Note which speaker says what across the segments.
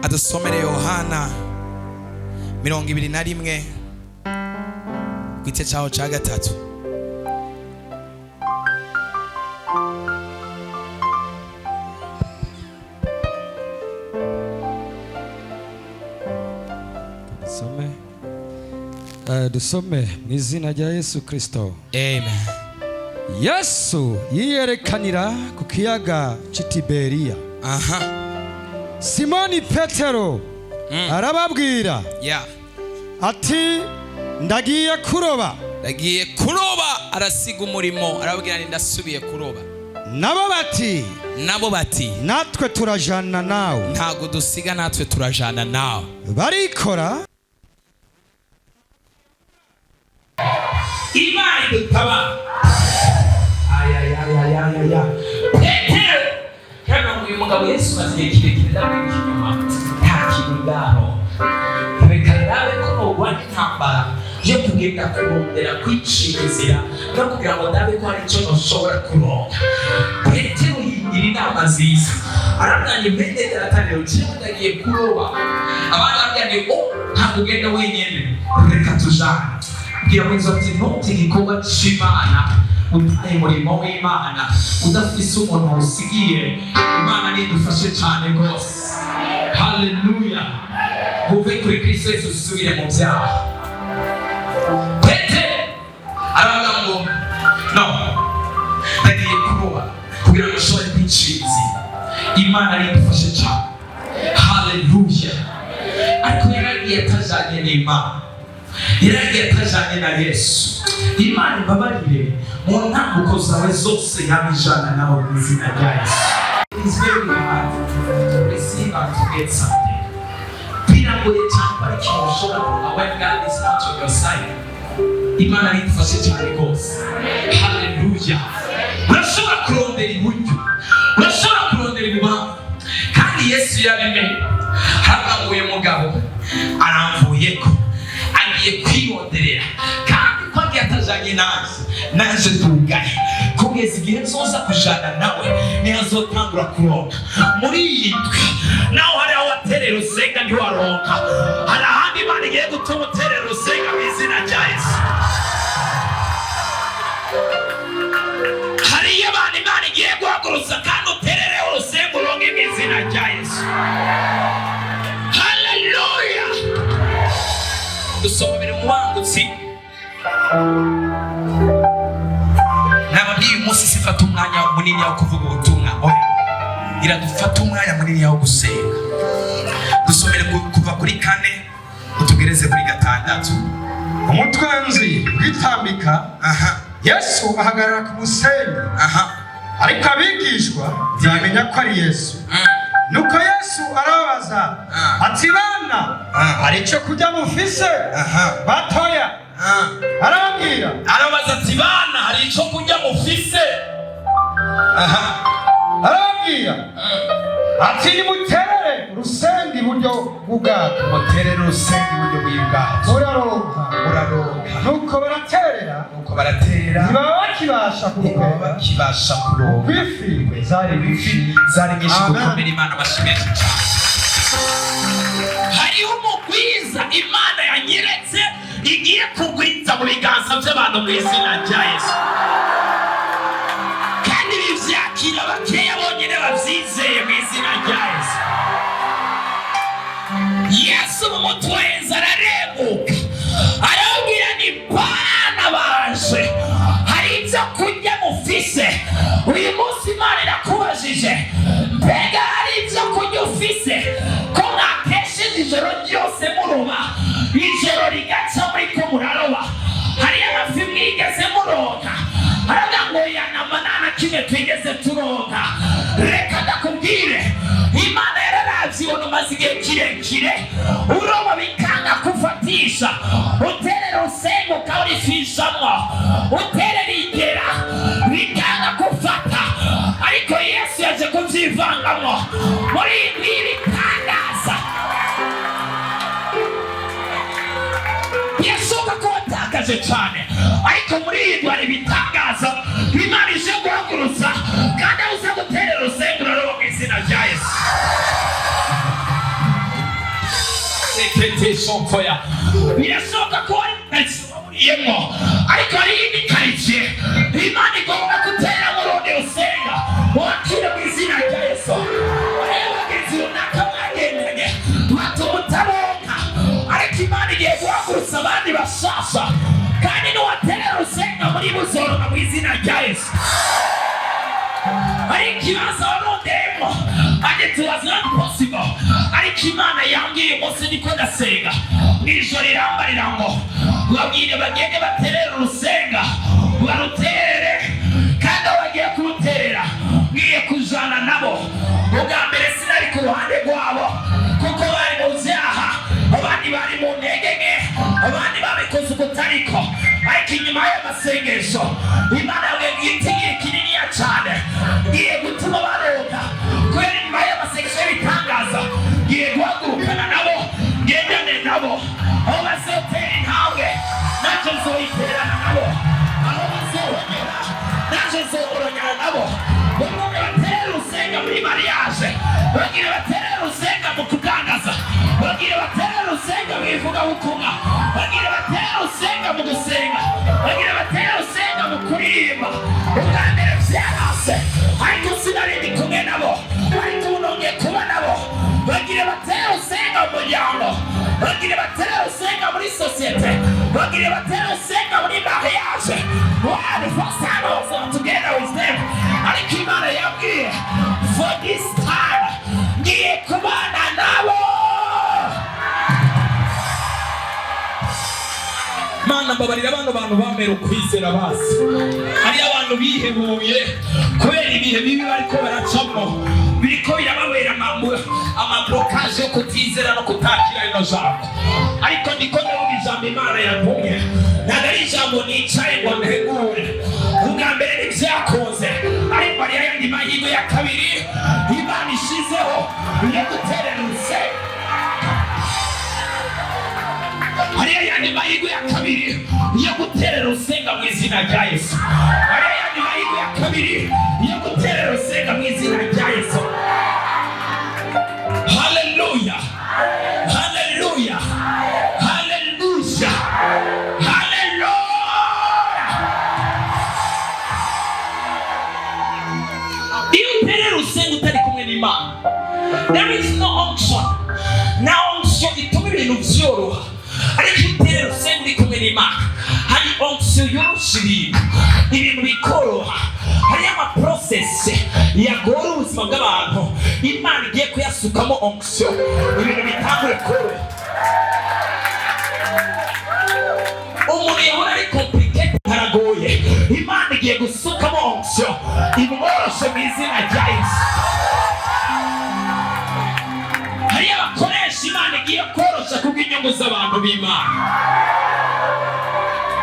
Speaker 1: adusomere Yohana 21 gice cyaho cya gatatu.
Speaker 2: Dusome mu izina rya Yesu Kristo.
Speaker 1: Amen.
Speaker 2: Yesu yiyerekanira ku kiyaga cy'Itiberiya. Simoni Petero arababwira ati ndagiye kuroba.
Speaker 1: Arasiga umurimo arababwira ni ndasubiye kuroba. Nabo bati
Speaker 2: natwe turajana nawe.
Speaker 1: Ntago dusiga, natwe turajana nawe.
Speaker 2: Barikora
Speaker 1: Imana idutaba. Petero kana uyu mugabo Yesu maze kirekire ndabwira inyuma nta kintu ngaho. Bikarabe ko nogwa intambara yo kugenda kurondera kwicikizira no kugira ngo ndabe ko hari icyo noshobora kuronka. Petero yigira inama nziza arabwanye mbende tarataniro cyangwa ndagiye kuroba. Abana barabyanye ntabwo ugenda wenyine, reka tujana. Kugira ngo inzozi ntuti igikorwa cy'Imana utaye umurimo w'Imana udafise umuntu usigiye. Imana nidufashe cyane rwose. Haleluya. Uve kuri Kristo Yesu usubire mu byaha. Petero aravuga ngo no, ndagiye kuroba kugira ngo ushobore kwiciriza. Imana nidufashe cyane. Haleluya. Ariko yaragiye atajanye n'Imana, yaragiye atajanye na Yesu. Imana imbabarire mu ntambuko zawe zose yabijana nawe mu izina rya Yesu. It is very hard to receive and to get something. Biragoye cyane ariko ushobora kuba when God is not on your side. Imana nidufashe cyane rwose. Haleluya. Urashobora kurondera iburyo, urashobora kurondera ibubavu, kandi Yesu yabimenye. Haravuye mugabo aramvuyeko agiye kwironderera, kandi ko agiye atajanye naje tugaye kugeza igihe nzoza kujana nawe ntiyazotangura kuronka. Muri iyi ndwi nawe hari aho waterera usenga ntiwaronka, hari ahandi Imana igiye gutuma uterera usenga mu izina rya Yesu. Hari abantu Imana igiye guhaguruza kandi uterere urusenga uronke mu izina rya Yesu. Haleluya. Dusomere mu Bangutsi. Nababwiye umunsi sifata umwanya munini wo kuvuga ubutumwa, iradufata umwanya munini wo gusenga. Dusomere kuva kuri 4 utugereze kuri 6.
Speaker 2: umutwenzi witambika Yesu ahagarara ku musenyi. Ariko abigishwa ntibamenya ko ari Yesu. Nuko Yesu arabaza ati bana hari icyo kurya mufise? Batoya
Speaker 1: arabaza ati bana hari icyo kurya mufise?
Speaker 2: Arababwira ati nimuterere urusenga iburyo bw'ubwato.
Speaker 1: Muterere urusenga iburyo bw'ubwato.
Speaker 2: Muraronka. Nuko baraterera ntibaba bakibasha kuronka. Ifi zari nyinshi
Speaker 1: gukomera Imana bashimeje cyane. Hariho umugwiza Imana yanyeretse igiye kugwiza mu biganza by'abantu mu izina rya Yesu, kandi bivyakira bakeya bonyine bavyizeye mu izina rya Yesu. Yesu mu mutwenzi araremuka arabwira ni bana baje hari ibyo kurya mufise. Uyu munsi Imana irakubajije mbega hari ibyo kurya ufise? Ko mwakesheje ijoro ryose muroba, ijoro rigaca muriko muraroba, hari amafi mwigeze muronka? Haravuga ngo yanama nta kimwe twigeze turonka. Reka ndakubwire, Imana yararavye ibona umaze igihe kirekire uroba bikanga kufatisha, uterera usenga ukawurifishamwo, uterera igera bikanga kufata, ariko Yesu yaje kuvyivangamwo muri ibi bitangaza. Yashoboka ko watakaje cyane, ariko muri iyi ndwara ibitangaza Imana ije guhaguruza, kandi aho uza guterera usenga uraroba mu izina rya Yesu. Teteso foya. Birasoka ko yemo. Ariko ari imikarice. Imana igomba gutera murundi usenga. Wakira mu izina rya Yesu. Abagenzi runaka bagendanye. Batumutaronka. Ariko Imana igiye guhagurutsa abandi bashasha. Kandi nuwatera usenga muri buzoroka mu izina rya Yesu. Ariko ikibazo warondeyemo it was not possible. Ariko Imana yambwiye umunsi niko ndasenga n'ijoro rirambarira ngo babwire bagende baterere urusenga barutere kandi bagiye kuruterera ngiye kujana nabo. Ubwa mbere sinari ku ruhande rwabo kuko bari mu byaha, abandi bari mu ntege nke, abandi babikoze ukutariko. Ariko inyuma y'amasengesho Imana yabwiye igitigiri kininiya cyane ngiye gutuma baronka kubera inyuma y'amasengesho y'ibitangaza ngiye guhagurukana nabo ngendane nabo aho bazotera intambwe naje nzoyiterana nabo aho bazohonyera naje nzohoronyana nabo. Bagire batere urusenga muri mariage, bagire batere urusenga mu kugangaza, bagire batere urusenga mu ivugabutumwa, bagire batere urusenga mu gusenga, bagire batere urusenga mu kuririmba. Ubwa mbere byarase ariko sinari ndi kumwe nabo, ariko nongeye kuba nabo. Bagire batere urusenga mu muryango, bagire batere urusenga muri sosiyete, bagire batere urusenga muri mariage. Wow, the first time I was together with them, ariko Imana yabwiye for this time ngiye kubana nabo. Mana mbabarira abantu bamera ukwizera basi. Hari abantu bihebuye kubera ibihe bibi bariko baracamo, biriko birababera amablokaje yo kutizera no kutakira ino jambo. Ariko ndiko ndavuga ijambo Imana yantumye, ntabwo ari ijambo nicaye ngo ntegure. Ubwa mbere ntibyakoze, ariko hariyo ayandi mahirwe ya kabiri Imana ishizeho yo guterera urusenga. Hariyo ayandi mahirwe ya kabiri yo guterera urusenga mu izina rya Yesu. Hariyo ayandi mahirwe ya kabiri yo guterera urusenga mu izina rya Yesu. Haleluya, haleluya, haleluya, haleluya. Iyo uterera urusenga utari kumwe n'Imana, there is no unction. Na unction ituma ibintu byoroha. Ariko iyo uterera urusenga uri kumwe n'Imana, hari unction y'urushirika, ibintu bikoroha. Hari amaprocess yagora ubuzima bw'abantu, Imana igiye kuyasukamo unction, ibintu bitangure koroha. Umuntu yahora ari complicated haragoye, Imana igiye gusukamo unction imworoshe mu izina rya Yesu. Hari abakoresha Imana igiye korosha kubw'inyungu z'abantu b'Imana.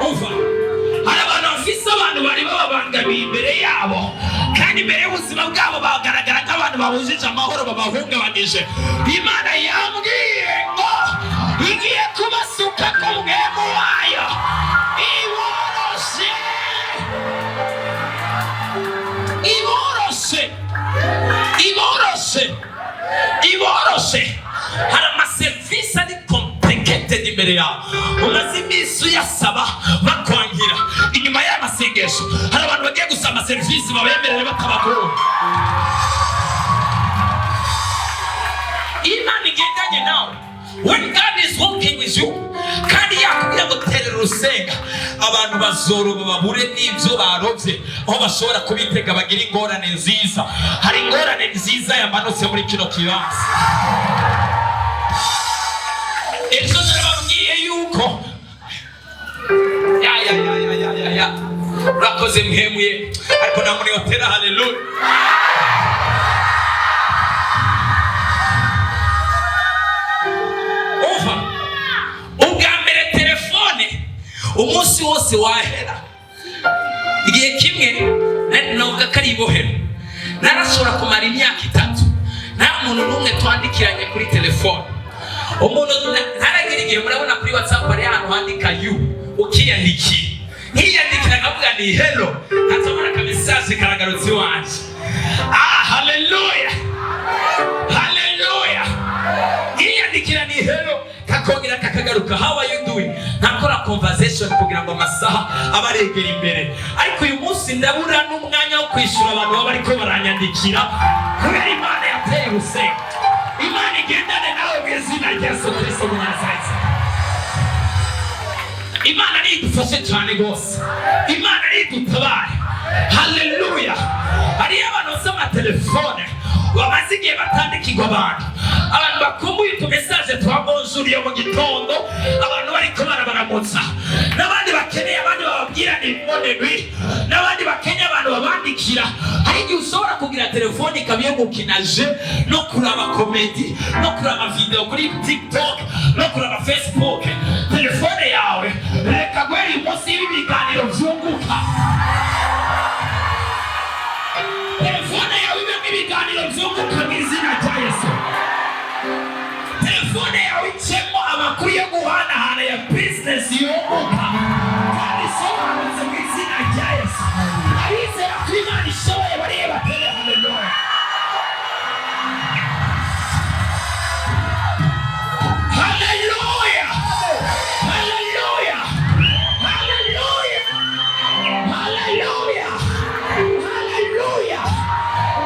Speaker 1: Umva, hari abantu bafise abantu bari bababangamiye imbere yabo, kandi imbere y'ubuzima bwabo bagaragara nk'abantu babujije amahoro, babahungabanije. Imana yambwiye ngo igiye kubasuka ku mwemu wayo iboroshe, iboroshe, iboroshe, iboroshe. Hari amaserivisi ari complicated imbere yawe, umaze iminsi uyasaba bakwangira. Inyuma y'amasengesho hari abantu bagiye gusaba amaserivisi babemerere batabagora. Imana igendanye nawe. When God is walking with you, kandi yakubwira ngo terera urusenga, abantu bazoroba babure n'ibyo barovye aho bashobora kubitega bagira ingorane nziza. Hari ingorane nziza yamanutse muri kino kibanza. Ejo narababwiye yuko ya urakoze mhemuye, ariko namuri hotera. Haleluya. Ubwa mbere telefone umunsi wose wahera, igihe kimwe navuga ko ari ibohero, narashobora kumara imyaka 3 nta muntu n'umwe twandikiranye kuri telefone. Umuntu ntaragira igihe, murabona kuri WhatsApp hari ahantu handika you, ukiyandikira nkiyandikira nkavuga ni hello, hatabona ka message karagarutse iwanje. Haleluya, haleluya. Nkiyandikira ni hello, kakongera kakagaruka. How are you doing? Ntakora conversation kugira ngo amasaha abaregera imbere. Ariko uyu munsi ndabura n'umwanya wo kwishura abantu baba bariko baranyandikira kubera Imana yateye urusengo. Imana igendane nawe mu izina rya Yesu Kristo w'i Nazareti. Imana nidufashe cyane gose. Imana nidutabare. Haleluya. Hariyo abantu basoma telefone bamaze igihe batandikirwa abantu bakumbuye utumesaje twa bonjour yo mu gitondo, abantu bariko barabaramutsa, n'abandi bakeneye abandi bababwira ni bonne, n'abandi bakeneye abantu babandikira. Hari igihe ushobora kugira telefone ikabiye gukinaje no kuraba komedi no kuraba video kuri TikTok no kuraba Facebook. Telefone yawe reka gweri munsi y'ibiganiro vyunguka. Telefone yawe ibe ibiganiro vyunguka mu izina rya Yesu. Telefone yawe icemo amakuru yo guhanahana ya business yunguka kandi sobanutse mu izina rya Yesu. Abizera ko Imana ishoboye bareba tele. Haleluya. Haleluya. Haleluya. Haleluya. Haleluya. Haleluya.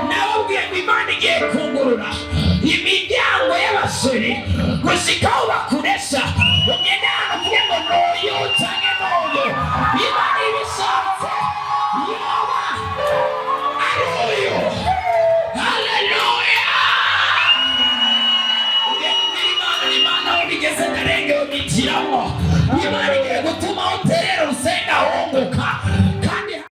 Speaker 1: Nawe Imana igiye kungurura imiryango y'abasore gushika